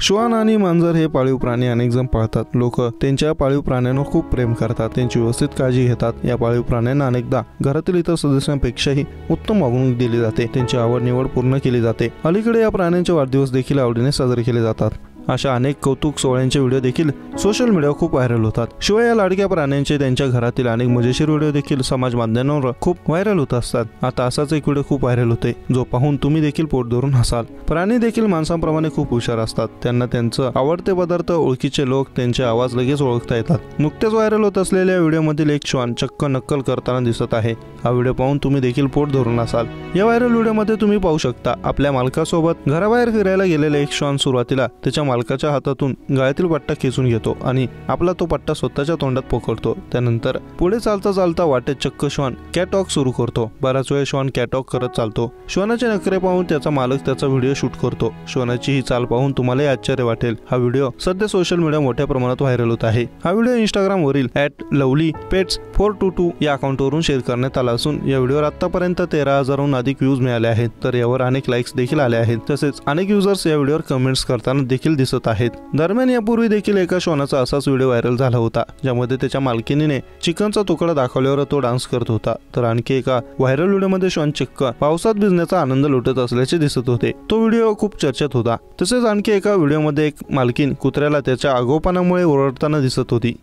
श्वान आणि मांजर हे पाळीव प्राणी अनेक जण पाळतात। लोक त्यांच्या पाळीव प्राण्यांवर खूप प्रेम करतात, त्यांची व्यवस्थित काळजी घेतात। या पाळीव प्राण्यांना अनेकदा घरातील इतर सदस्यांपेक्षाही उत्तम वागणूक दिली जाते, त्यांची आवड निवड पूर्ण केली जाते। अलीकडे या प्राण्यांचे वाढदिवस देखील आवडीने साजरे केले जातात। अशा अनेक कौतुक सोहळ्यांचे व्हिडिओ देखील सोशल मीडियावर खूप व्हायरल होतात। शिवाय या लाडक्या प्राण्यांचे त्यांच्या घरातील अनेक मजेशीर व्हिडिओ देखील समाज माध्यमांवर खूप व्हायरल होत असतात। आता असाच एक व्हिडिओ खूप व्हायरल होते, जो पाहून तुम्ही देखील पोट धरून हसाल। प्राणी देखील माणसांप्रमाणे खूप हुशार असतात, त्यांना त्यांचं आवडते पदार्थ, ओळखीचे लोक, त्यांचे आवाज लगेच ओळखता येतात। नुकतेच व्हायरल होत असलेल्या व्हिडिओमधील एक श्वान चक्क नक्कल करताना दिसत आहे। हा व्हिडिओ पाहून तुम्ही देखील पोट धरून असाल। या व्हायरल व्हिडिओमध्ये तुम्ही पाहू शकता, आपल्या मालकासोबत घराबाहेर फिरायला गेलेला एक श्वान सुरुवातीला त्याच्या मालकाच्या हातातून गळ्यातील पट्टा खेचून घेतो आणि आपला तो पट्टा स्वतःच्या तोंडात पकडतो। त्यानंतर पुढे चालता चालता वाटेत चक्क श्वान कॅटवॉक सुरू करतो। बराच वेळ श्वान कॅटवॉक करत चालतो। श्वानाचे नखरे पाहून त्याचा मालक त्याचा व्हिडिओ शूट करतो। श्वानाची ही चाल पाहून तुम्हालाही आश्चर्य वाटेल। हा व्हिडिओ सध्या सोशल मीडिया मोठ्या प्रमाणात व्हायरल होत आहे। हा व्हिडिओ इंस्टाग्राम वरील @lovelypets422 या अकाउंटवरून शेअर करण्यात आला असून या व्हिडिओवर आतापर्यंत 13,000हून अधिक व्ह्यूज मिळाले आहेत, तर यावर अनेक लाईक्स देखील आले आहेत। तसेच अनेक युजर्स या व्हिडिओवर कमेंट्स करताना देखील दिसत आहेत। दरम्यान यापूर्वी देखील एका श्वानाचा असाच व्हिडिओ व्हायरल झाला होता, ज्यामध्ये त्याच्या मालकिनीने चिकनचा तुकडा दाखवल्यावर तो डान्स करत होता। तर आणखी एका व्हायरल व्हिडिओमध्ये श्वान चक्क पावसात भिजण्याचा आनंद लुटत असल्याचे दिसत होते। तो व्हिडिओ खूप चर्चेत होता। तसेच आणखी एका व्हिडिओमध्ये एक मालकीन कुत्र्याला त्याच्या आगाऊपणामुळे ओरडताना दिसत होती।